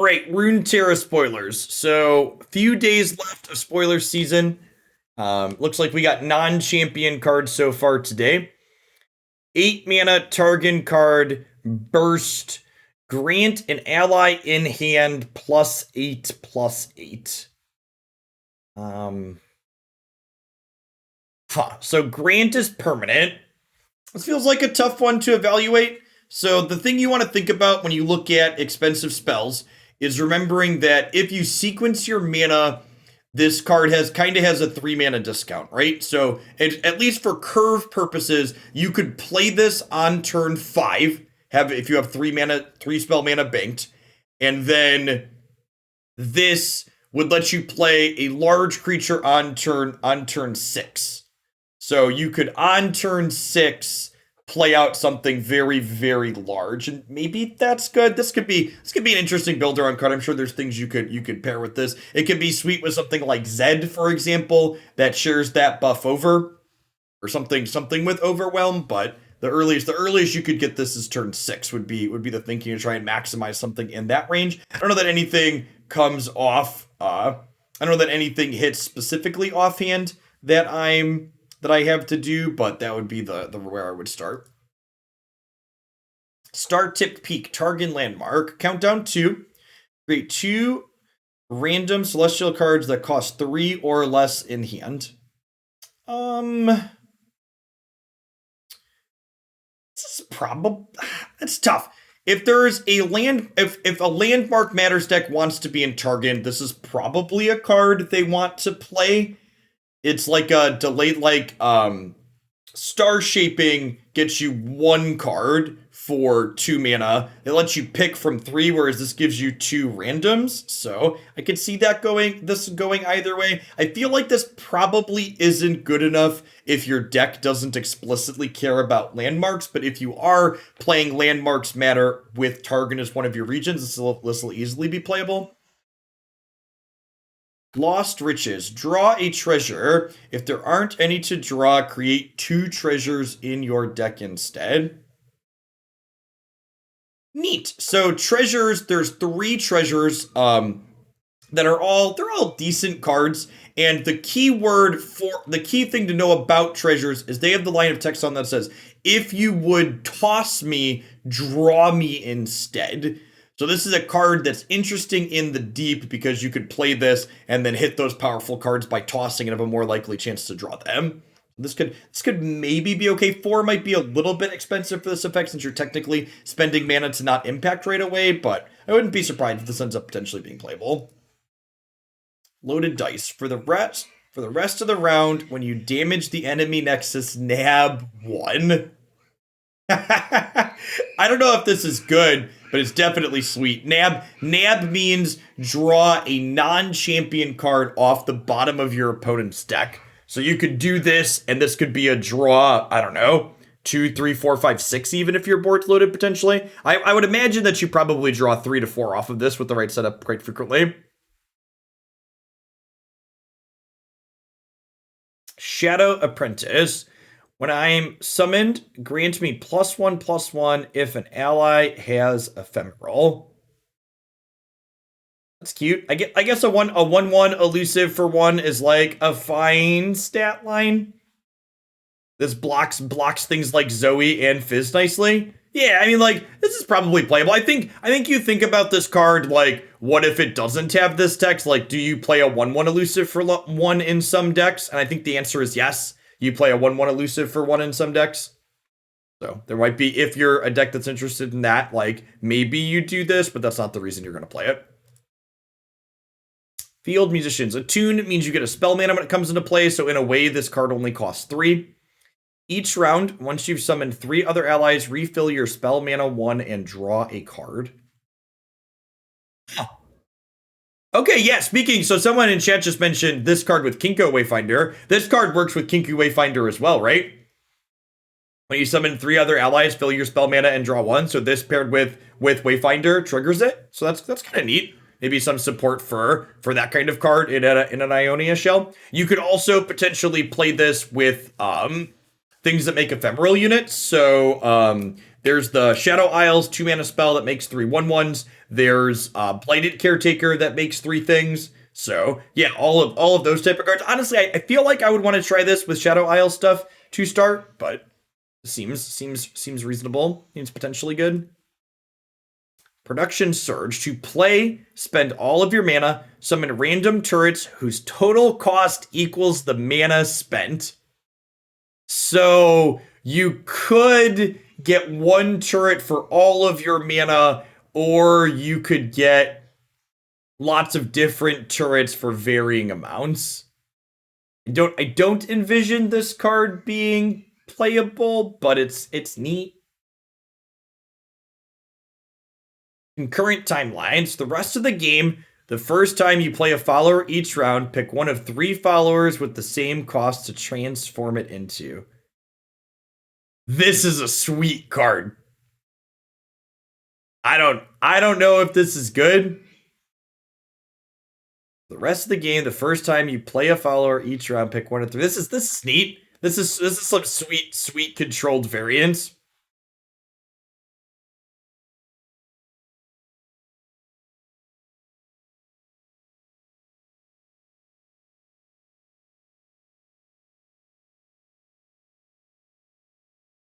All right, Runeterra spoilers. So, few days left of spoiler season. Looks like we got non-champion cards so far today. 8 mana Targon card, Burst, grant an ally in hand +8/+8. So grant is permanent. This feels like a tough one to evaluate. So the thing you want to think about when you look at expensive spells is remembering that if you sequence your mana, this card has a 3 mana discount, right? So at least for curve purposes, you could play this on turn 5, if you have 3 spell mana banked, and then this would let you play a large creature on turn 6. So you could on turn 6 play out something very, very large, and maybe that's good. This could be an interesting builder on card. I'm sure there's things you could pair with this. It could be sweet with something like Zed, for example, that shares that buff over, or something with Overwhelm. But the earliest you could get this is turn 6 would be the thinking to try and maximize something in that range. I don't know that anything comes off. I don't know that anything hits specifically offhand that I have to do, but that would be the where I would start. Star Tip Peak, Targon Landmark, countdown 2. Create 2 random celestial cards that cost 3 or less in hand. This is it's tough. If there's a if a landmark matters deck wants to be in Targon, this is probably a card they want to play. It's like a delayed, Star Shaping gets you 1 card for 2 mana. It lets you pick from 3, whereas this gives you 2 randoms. So I could see that going either way. I feel like this probably isn't good enough if your deck doesn't explicitly care about landmarks. But if you are playing landmarks matter with Targon as one of your regions, this will easily be playable. Lost Riches. Draw a treasure. If there aren't any to draw, create 2 treasures in your deck instead. Neat. So treasures, there's 3 treasures that are all decent cards. And the key thing to know about treasures is they have the line of text on that says, if you would toss me, draw me instead. So this is a card that's interesting in the deep because you could play this and then hit those powerful cards by tossing and have a more likely chance to draw them. This could maybe be okay. 4 might be a little bit expensive for this effect since you're technically spending mana to not impact right away, but I wouldn't be surprised if this ends up potentially being playable. Loaded dice. For the rest of the round, when you damage the enemy nexus, nab 1. I don't know if this is good, but it's definitely sweet. Nab means draw a non-champion card off the bottom of your opponent's deck. So you could do this, and this could be a draw, I don't know, 2, 3, 4, 5, 6, even if your board's loaded potentially. I would imagine that you probably draw 3 to 4 off of this with the right setup quite frequently. Shadow Apprentice. When I'm summoned, grant me +1/+1 if an ally has Ephemeral. That's cute. I guess a 1/1 elusive for 1 is like a fine stat line. This blocks things like Zoe and Fizz nicely. Yeah, I mean, this is probably playable. I think you think about this card like, what if it doesn't have this text? Like, do you play a 1/1 elusive for 1 in some decks? And I think the answer is yes. You play a 1/1 elusive for 1 in some decks. So there might be, if you're a deck that's interested in that, maybe you do this, but that's not the reason you're going to play it. Field Musicians. Attune means you get a spell mana when it comes into play, so in a way, this card only costs 3. Each round, once you've summoned 3 other allies, refill your spell mana 1 and draw a card. Okay, yeah, so someone in chat just mentioned this card with Kinko Wayfinder. This card works with Kinko Wayfinder as well, right? When you summon 3 other allies, fill your spell mana and draw 1. So this paired with Wayfinder triggers it. So that's kind of neat. Maybe some support for that kind of card in an Ionia shell. You could also potentially play this with things that make ephemeral units. So There's the Shadow Isles 2-mana spell that makes 3 1/1s. There's Blighted Caretaker that makes 3 things. So yeah, all of those type of cards. Honestly, I feel like I would want to try this with Shadow Isle stuff to start, but seems reasonable. Seems potentially good. Production Surge. To play, spend all of your mana, summon random turrets whose total cost equals the mana spent. So you could get 1 turret for all of your mana, or you could get lots of different turrets for varying amounts. I don't envision this card being playable, but it's neat. Concurrent timelines. The rest of the game, the first time you play a follower each round, pick one of 3 followers with the same cost to transform it into. This is a sweet card. I don't know if this is good. The rest of the game, the first time you play a follower each round, pick one of 3. This is neat. This is some sweet controlled variants.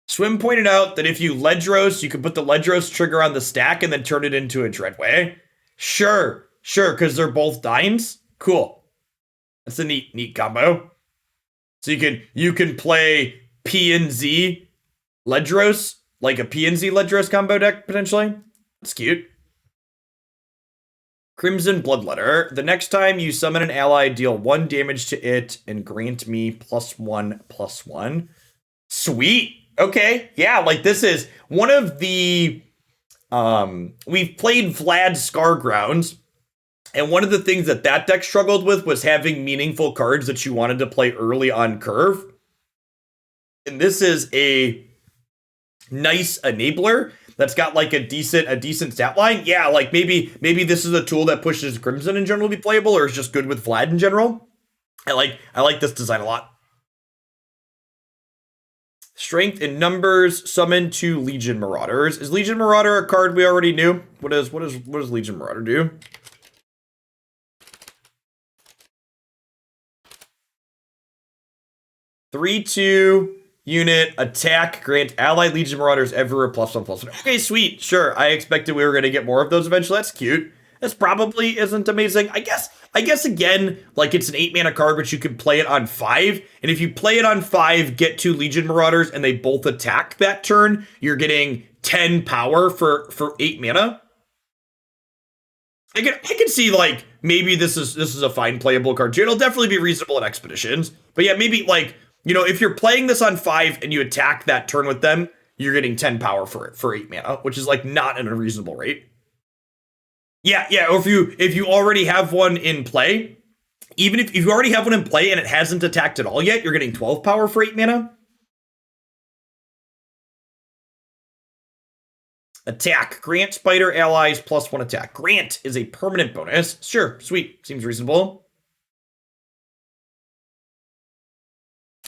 Swim pointed out that if you Ledros, you can put the Ledros trigger on the stack and then turn it into a Dreadway. Sure, because they're both Dines. Cool. That's a neat combo. So you can play P and Z Ledros, like a P and Z Ledros combo deck, potentially. That's cute. Crimson Bloodletter. The next time you summon an ally, deal 1 damage to it and grant me +1/+1. Sweet. Okay, yeah, like this is one of the, we've played Vlad Scargrounds, and one of the things that deck struggled with was having meaningful cards that you wanted to play early on curve. And this is a nice enabler that's got like a decent stat line. Yeah, like maybe this is a tool that pushes Crimson in general to be playable, or is just good with Vlad in general. I like this design a lot. Strength in numbers, summon 2 Legion Marauders. Is Legion Marauder a card we already knew? What does Legion Marauder do? Three, 2 unit attack, grant allied Legion Marauders everywhere +1/+1. Okay, sweet. Sure. I expected we were going to get more of those eventually. That's cute. This probably isn't amazing. I guess again, like it's an 8-mana card, but you can play it on 5. And if you play it on 5, get 2 Legion Marauders, and they both attack that turn, you're getting 10 power for 8 mana. I can see like maybe this is a fine playable card too. It'll definitely be reasonable in Expeditions. But yeah, maybe like, you know, if you're playing this on 5 and you attack that turn with them, you're getting 10 power for 8 mana, which is like not an unreasonable rate. Yeah, or if you already have one in play, even if you already have one in play and it hasn't attacked at all yet, you're getting 12 power for 8 mana. Attack. Grant spider allies +1 attack. Grant is a permanent bonus. Sure, sweet. Seems reasonable.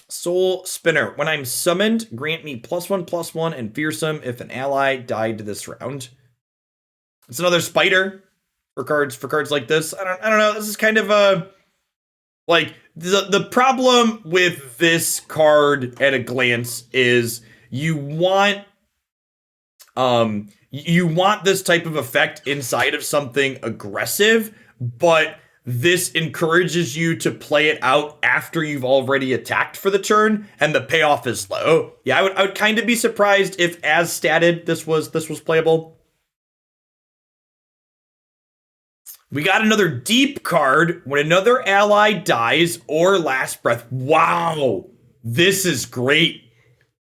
Soul Spinner. When I'm summoned, grant me +1/+1 and fearsome if an ally died this round. It's another spider for cards like this. I don't know. This is kind of a like the problem with this card at a glance is you want this type of effect inside of something aggressive, but this encourages you to play it out after you've already attacked for the turn, and the payoff is low. Yeah, I would kind of be surprised if, as statted, this was playable. We got another deep card. When another ally dies or last breath. Wow, this is great.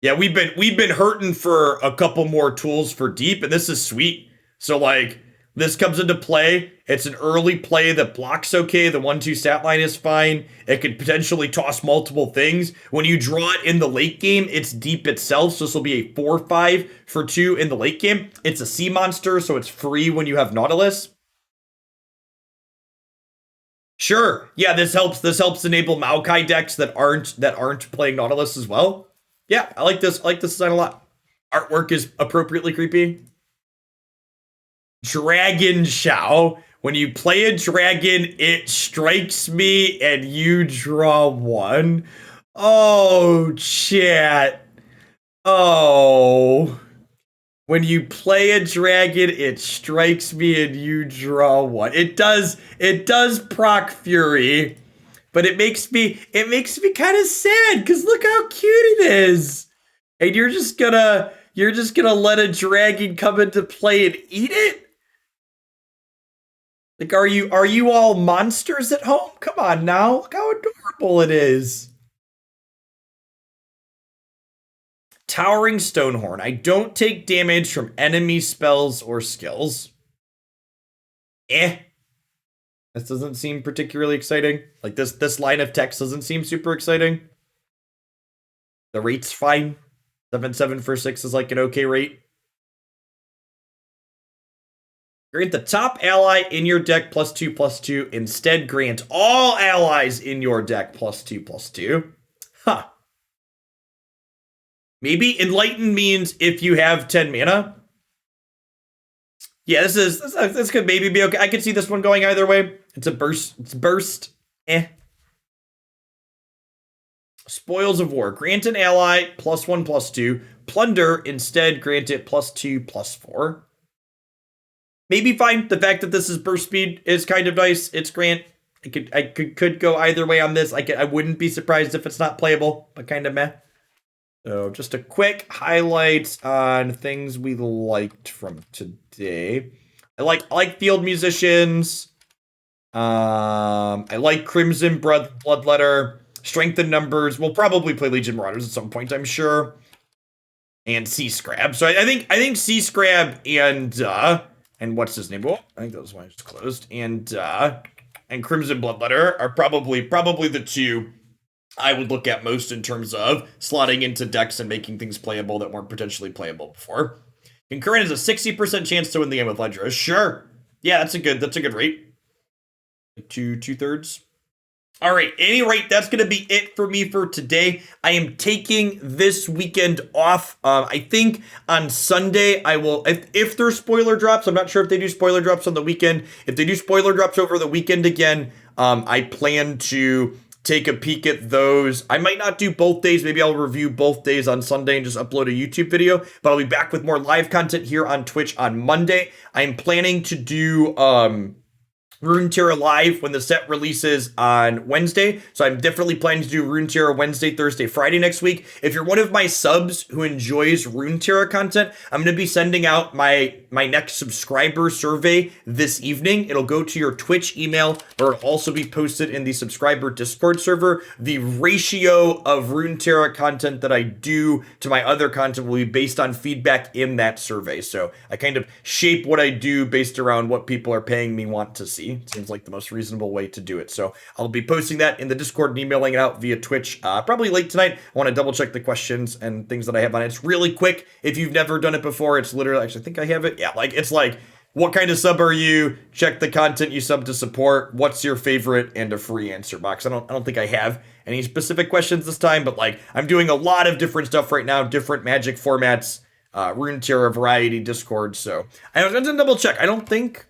Yeah, we've been hurting for a couple more tools for deep, and this is sweet. So like this comes into play. It's an early play that blocks okay. The 1/2 stat line is fine. It could potentially toss multiple things. When you draw it in the late game, it's deep itself. So this will be a 4/5 for 2 in the late game. It's a sea monster, so it's free when you have Nautilus. Sure. Yeah, this helps enable Maokai decks that aren't playing Nautilus as well. Yeah, I like this design a lot. artwork is appropriately creepy. Dragon CHOW. When you play a dragon, it strikes me and you draw 1. Oh, chat. Oh. When you play a dragon, it strikes me and you draw 1. It does proc fury, but it makes me kind of sad because look how cute it is. And you're just gonna let a dragon come into play and eat it? Like, are you all monsters at home? Come on now, look how adorable it is. Towering Stonehorn. I don't take damage from enemy spells or skills. This doesn't seem particularly exciting. Like this line of text doesn't seem super exciting. The rate's fine. 7/7 for 6 is like an okay rate. Grant the top ally in your deck +2/+2. Instead, grant all allies in your deck +2/+2. Huh. Maybe Enlighten means if you have 10 mana. Yeah, this could maybe be okay. I could see this one going either way. It's a burst. It's burst. Spoils of War. Grant an ally +1/+2. Plunder. Instead, grant it +2/+4. Maybe fine. The fact that this is burst speed is kind of nice. It's grant. I could go either way on this. I wouldn't be surprised if it's not playable, but kind of meh. So just a quick highlight on things we liked from today. I like Field Musicians. I like Crimson Bloodletter. Strength in Numbers. We'll probably play Legion Marauders at some point, I'm sure. And Sea Scrab. So I think Sea Scrab and what's his name? Oh, I think that was one I just closed. And Crimson Bloodletter are probably the two I would look at most in terms of slotting into decks and making things playable that weren't potentially playable before. Concurrent has a 60% chance to win the game with Ledger. Sure. Yeah, that's a good rate. Two-thirds. All right, at any rate, that's going to be it for me for today. I am taking this weekend off. I think on Sunday I will, if there's spoiler drops, I'm not sure if they do spoiler drops on the weekend. If they do spoiler drops over the weekend again, I plan to take a peek at those. I might not do both days. Maybe I'll review both days on Sunday and just upload a YouTube video, but I'll be back with more live content here on Twitch on Monday. I'm planning to do Runeterra live when the set releases on Wednesday. So I'm definitely planning to do Runeterra Wednesday, Thursday, Friday next week. If you're one of my subs who enjoys Runeterra content, I'm going to be sending out my next subscriber survey this evening. It'll go to your Twitch email, or it'll also be posted in the subscriber Discord server. The ratio of Runeterra content that I do to my other content will be based on feedback in that survey. So I kind of shape what I do based around what people are paying me want to see. Seems like the most reasonable way to do it. So I'll be posting that in the Discord and emailing it out via Twitch probably late tonight. I want to double check the questions and things that I have on it. It's really quick. If you've never done it before, it's literally, actually I think I have it. Yeah, it's like, what kind of sub are you? Check the content you sub to support. What's your favorite? And a free answer box. I don't think I have any specific questions this time, but I'm doing a lot of different stuff right now, different Magic formats, Runeterra variety Discord. So I was going to double check. I don't think